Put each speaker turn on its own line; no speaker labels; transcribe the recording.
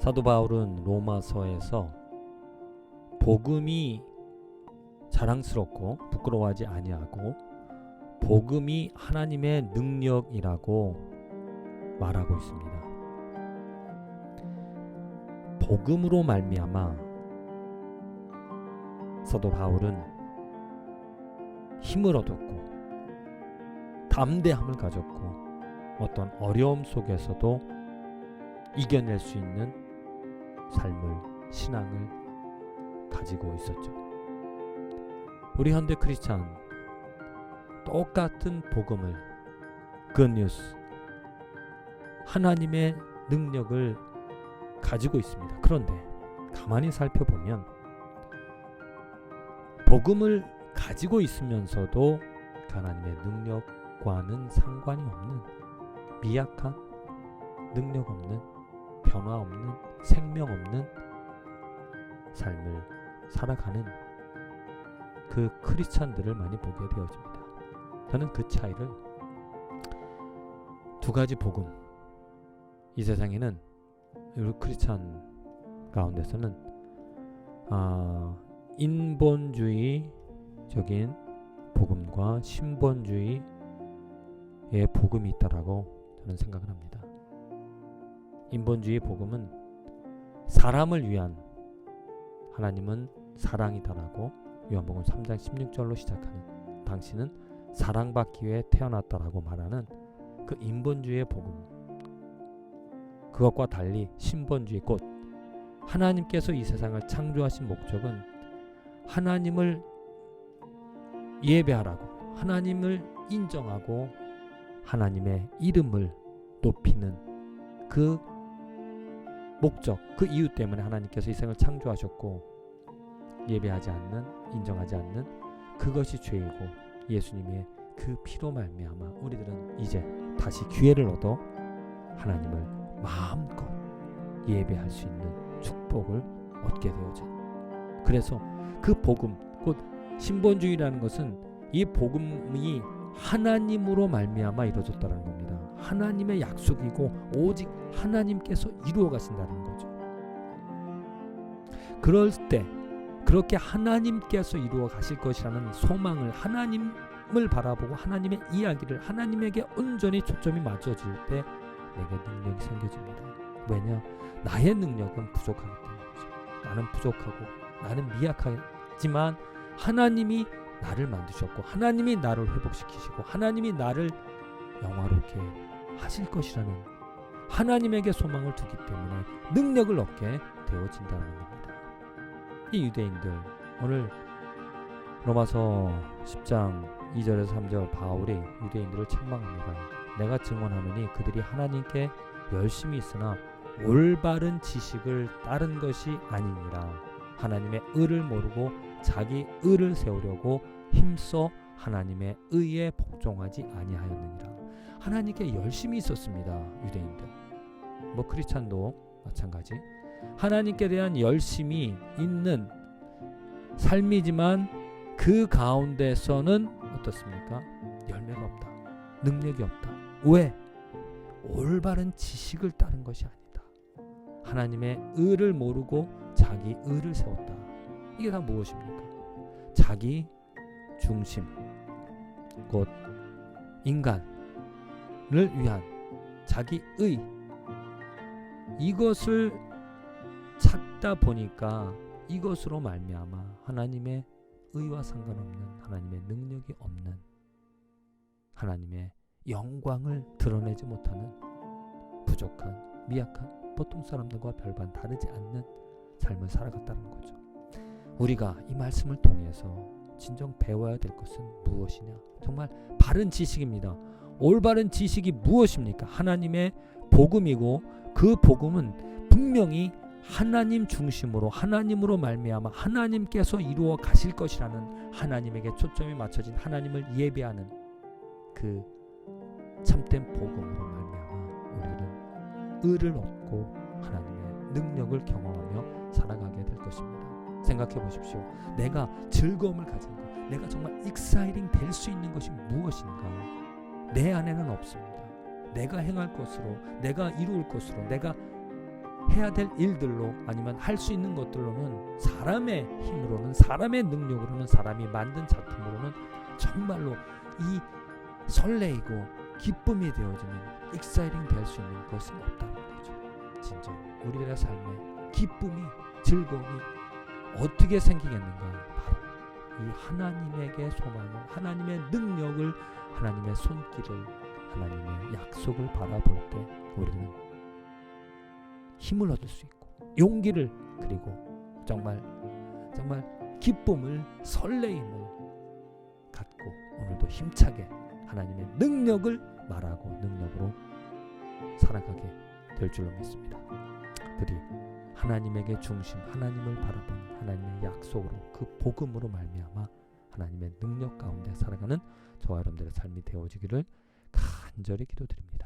사도 바울은 로마서에서 복음이 자랑스럽고 부끄러워하지 아니하고 복음이 하나님의 능력이라고 말하고 있습니다. 복음으로 말미암아 사도 바울은 힘을 얻었고 담대함을 가졌고 어떤 어려움 속에서도 이겨낼 수 있는 삶을, 신앙을 가지고 있었죠. 우리 현대 크리스찬 똑같은 복음을, 굿뉴스, 하나님의 능력을 가지고 있습니다. 그런데 가만히 살펴보면 복음을 가지고 있으면서도 하나님의 능력과는 상관이 없는 미약한, 능력 없는, 변화 없는, 생명 없는 삶을 살아가는 그 크리스찬들을 많이 보게 되어집니다. 저는 그 차이를 두 가지 복음, 이 세상에는 우리 크리스찬 가운데서는 인본주의적인 복음과 신본주의의 복음이 있다라고 저는 생각을 합니다. 인본주의 복음은 사람을 위한, 하나님은 사랑이다라고 요한복음 3장 16절로 시작하는, 당신은 사랑받기 위해 태어났다라고 말하는 그 인본주의의 복음, 그것과 달리 신본주의, 곧 하나님께서 이 세상을 창조하신 목적은 하나님을 예배하라고, 하나님을 인정하고 하나님의 이름을 높이는 그 목적, 그 이유 때문에 하나님께서 이 세상을 창조하셨고, 예배하지 않는, 인정하지 않는 그것이 죄이고 예수님의 그 피로 말미암아 우리들은 이제 다시 기회를 얻어 하나님을 마음껏 예배할 수 있는 축복을 얻게 되어져. 그래서 그 복음, 곧 신본주의라는 것은 이 복음이 하나님으로 말미암아 이루어졌다는 겁니다. 하나님의 약속이고 오직 하나님께서 이루어 가신다는 거죠. 그럴 때 그렇게 하나님께서 이루어 가실 것이라는 소망을, 하나님을 바라보고 하나님의 이야기를 하나님에게 온전히 초점이 맞춰질 때 내게 능력이 생겨집니다. 왜냐? 나의 능력은 부족하기 때문이죠. 나는 부족하고 나는 미약하지만 하나님이 나를 만드셨고 하나님이 나를 회복시키시고 하나님이 나를 영화롭게 하실 것이라는 하나님에게 소망을 두기 때문에 능력을 얻게 되어진다는 겁니다. 이 유대인들, 오늘 로마서 10장 2절에서 3절 바울이 유대인들을 책망합니다. 내가 증언하노니 그들이 하나님께 열심히 있으나 올바른 지식을 따른 것이 아니니라. 하나님의 의를 모르고 자기 의를 세우려고 힘써 하나님의 의에 복종하지 아니하였느니라. 하나님께 열심히 있었습니다. 유대인들, 크리스찬도 마찬가지. 하나님께 대한 열심이 있는 삶이지만 그 가운데서는 어떻습니까? 열매가 없다. 능력이 없다. 왜? 올바른 지식을 따른 것이 아니다. 하나님의 의를 모르고 자기 의를 세웠다. 이게 다 무엇입니까? 자기 중심, 곧 인간을 위한 자기 의, 이것을 찾다 보니까 이것으로 말미암아 하나님의 의와 상관없는, 하나님의 능력이 없는, 하나님의 영광을 드러내지 못하는 부족한, 미약한, 보통 사람들과 별반 다르지 않는 삶을 살아갔다는 거죠. 우리가 이 말씀을 통해서 진정 배워야 될 것은 무엇이냐? 정말 바른 지식입니다. 올바른 지식이 무엇입니까? 하나님의 복음이고, 그 복음은 분명히 하나님 중심으로, 하나님으로 말미암아 하나님께서 이루어 가실 것이라는, 하나님에게 초점이 맞춰진 하나님을 예배하는 그 참된 복음으로 말미암아 우리는 의를 얻고 하나님의 능력을 경험하며 살아가게 될 것입니다. 생각해 보십시오. 내가 즐거움을 가진 것, 내가 정말 익사이팅 될 수 있는 것이 무엇인가? 내 안에는 없습니다. 내가 행할 것으로, 내가 이루을 것으로, 내가 해야 될 일들로 아니면 할 수 있는 것들로는 사람의 힘으로는 사람의 능력으로는 사람이 만든 작품으로는 정말로 이 설레이고 기쁨이 되어지는 익사이팅 될 수 있는 것은 없다는 거죠. 진짜 우리들의 삶에 기쁨이 즐거움이 어떻게 생기겠는가? 바로 이 하나님에게 소망을 하나님의 능력을 하나님의 손길을 하나님의 약속을 바라볼 때 우리는 힘을 얻을 수 있고 용기를 그리고 정말 기쁨을 설레임을 갖고 오늘도 힘차게 하나님의 능력을 말하고 능력으로 살아가게 될 줄로 믿습니다. 부디 하나님에게 중심 하나님을 바라보는 하나님의 약속으로 그 복음으로 말미암아 하나님의 능력 가운데 살아가는 저와 여러분들의 삶이 되어지기를 간절히 기도드립니다.